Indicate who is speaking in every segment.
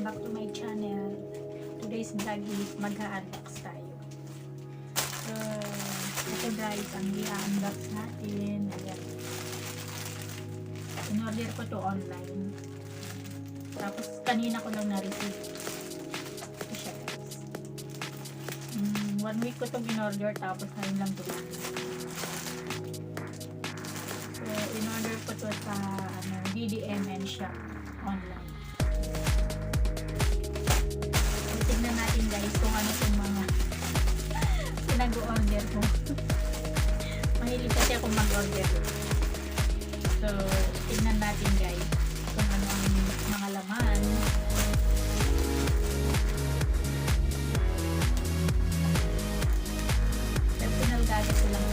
Speaker 1: Welcome back to my channel. Today's vlog is mag-unbox tayo. So, ito guys, ang i-unbox natin. Ayan. In-order ko to online. Tapos, kanina ko lang na-receive. Ito siya guys. 1 week ko itong in-order, tapos ngayon lang ito. So, in-order ko to sa DDM and shop online. Tignan natin guys kung ano itong mga pinag-order ko. Mahilig kasi ako mag-order. So, tignan natin guys kung ano ang mga laman. Personal gadget ko lang.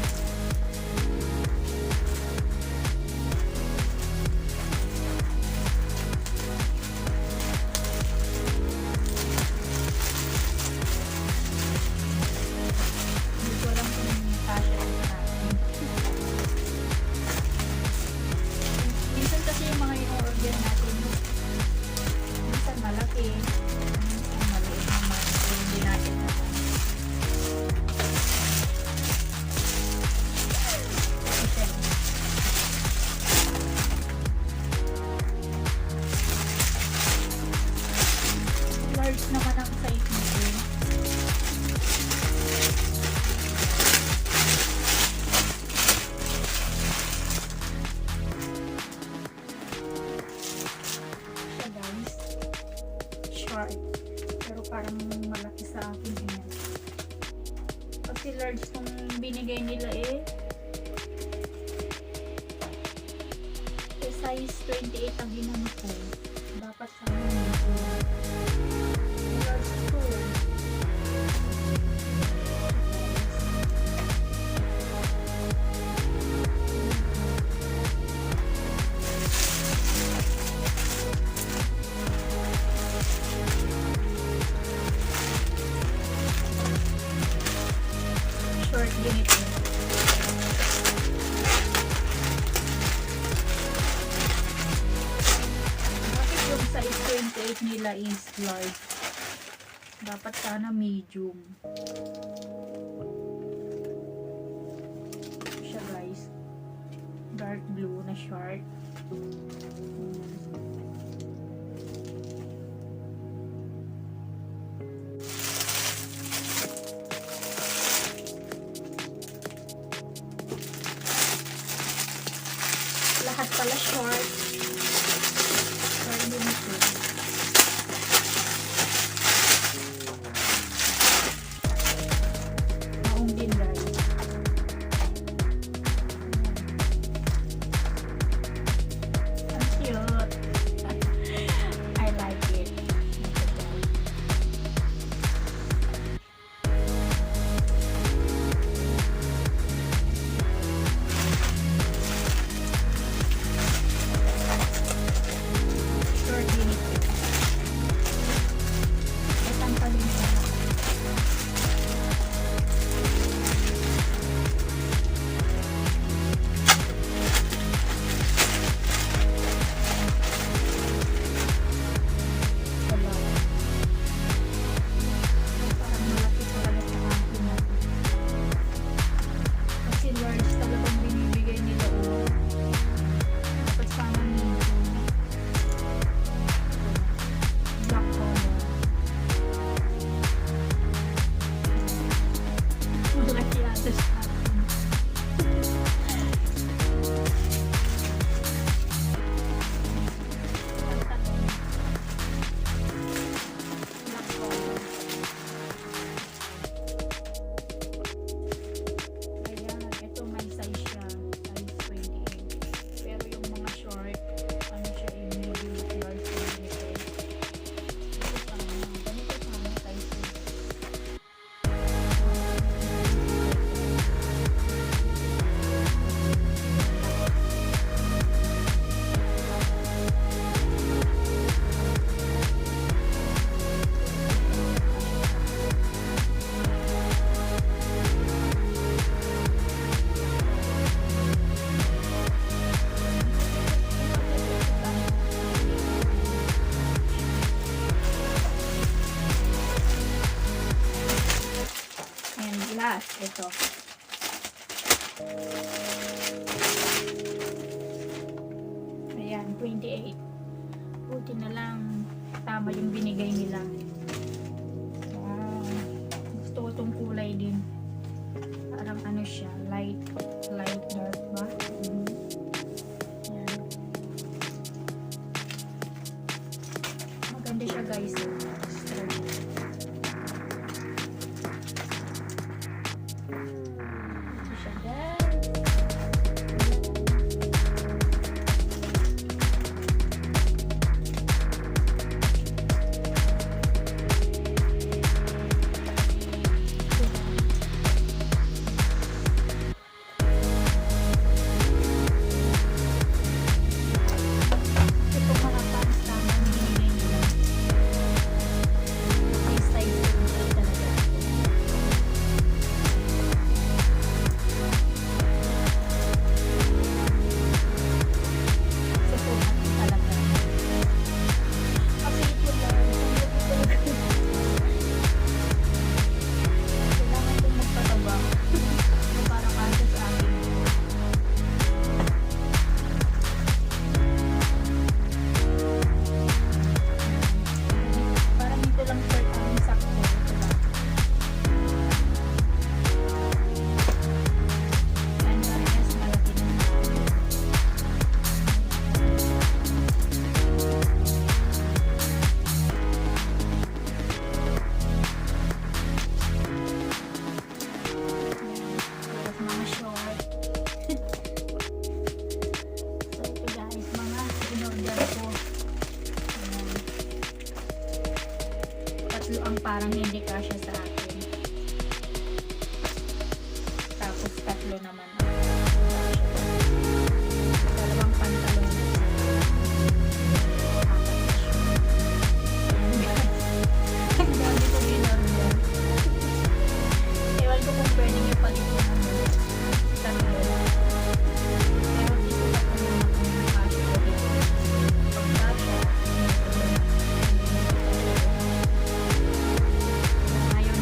Speaker 1: Naman ang size nito. Siya guys, short, pero parang malaki sa akin yan. Kasi large tong binigay nila size 28 ang ginamit ko. Dapat sa nito short ganito. Bakit yung size 28 nila is large? Dapat sana medium. Siya guys. Dark blue na short. Lahat pala short. Short din ito. Maong din guys. Ang cute. I like it. Ito. Ayan, 28. Buti na lang tama yung binigay nila. Gusto ko itong kulay din. Parang ano siya, light dark ba? Ayan. Maganda siya guys. Ito siya guys. Ang parang hindi kasya sa akin. Tapos tatlo naman. Dalawang pantalon. Ang dami ko in-order. Ewan ko kung pwede niyo palit ko ng tatlo. Pero dito na po naman ang kasya ko dito. Pag kasya, ayaw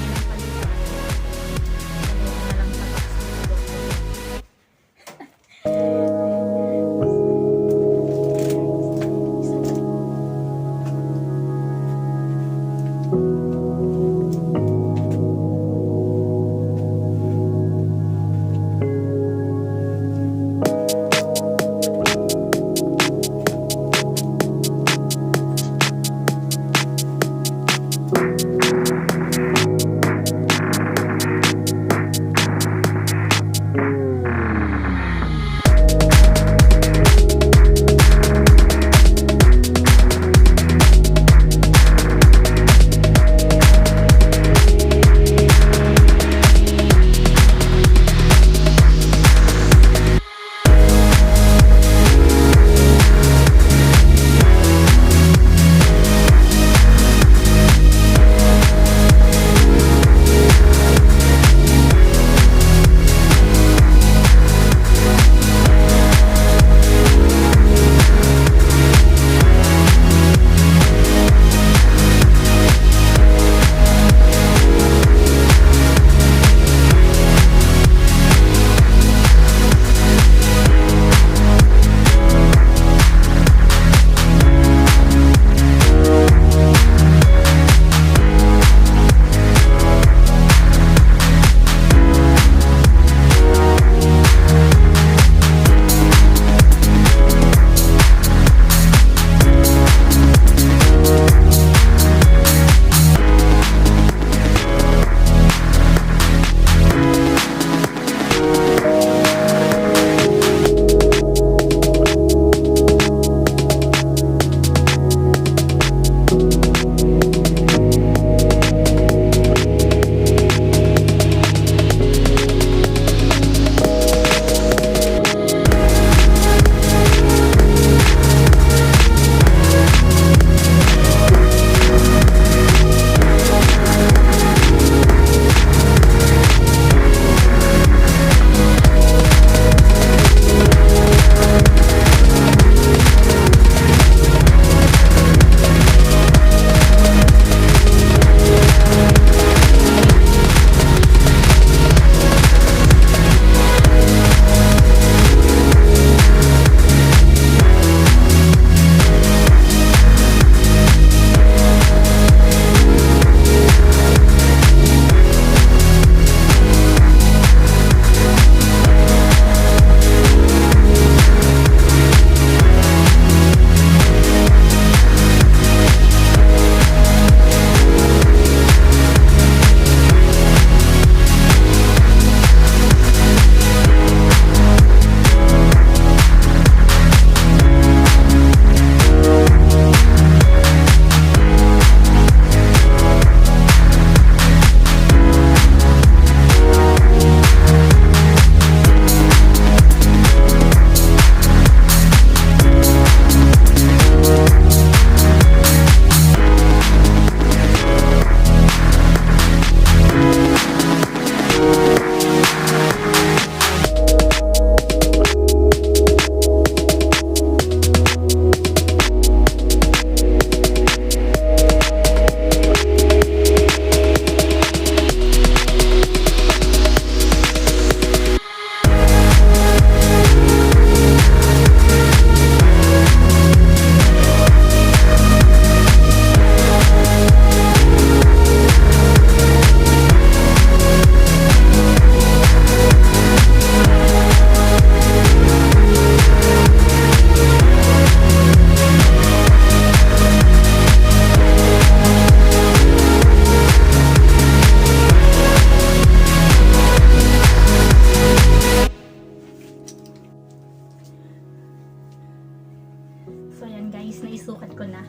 Speaker 1: So yan guys, naisukat ko na.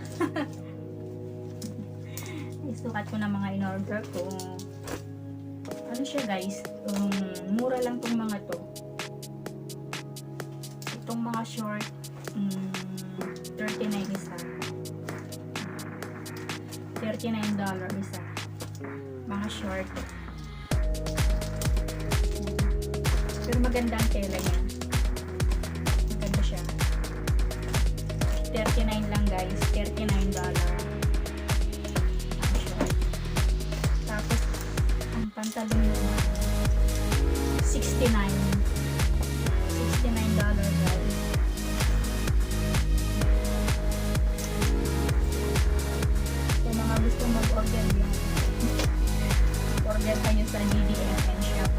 Speaker 1: Naisukat ko na mga in-order ko. Ano siya guys, mura lang tong mga to. Itong mga short, 39 isa. $39 isa. Mga short. Pero maganda ang tela niya. Maganda siya. 39 lang guys. $39. Ang short. Tapos, ang pantalon niya, $69 guys. So, mga gustong mag-order yan, order kayo sa DDM and shop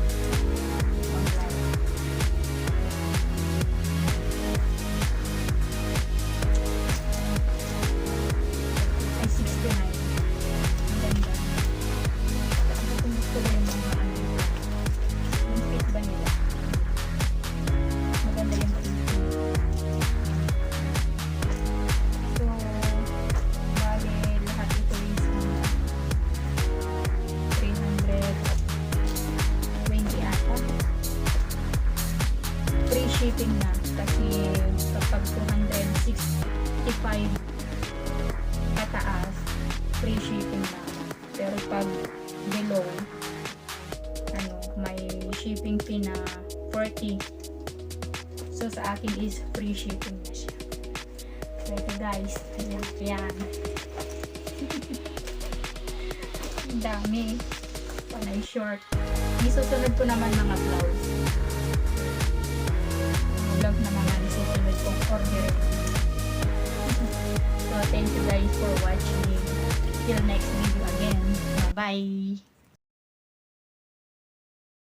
Speaker 1: online. Ay, 69. Ang ganda. Kung gusto ko yung mga yung fit ba nila? Maganda yung fit. So, bali, lahat ito is 320 ata. Free shipping na kasi kapag 265 pataas, free shipping na. Pero pag below, may shipping fee na 40. So sa akin is free shipping na siya. So ito guys, ayan. Ang dami. Panay short. Isusunod ko naman mga blouse. Vlog na mga isusunod kong order. So thank you guys for watching. Till next video again. Bye-bye.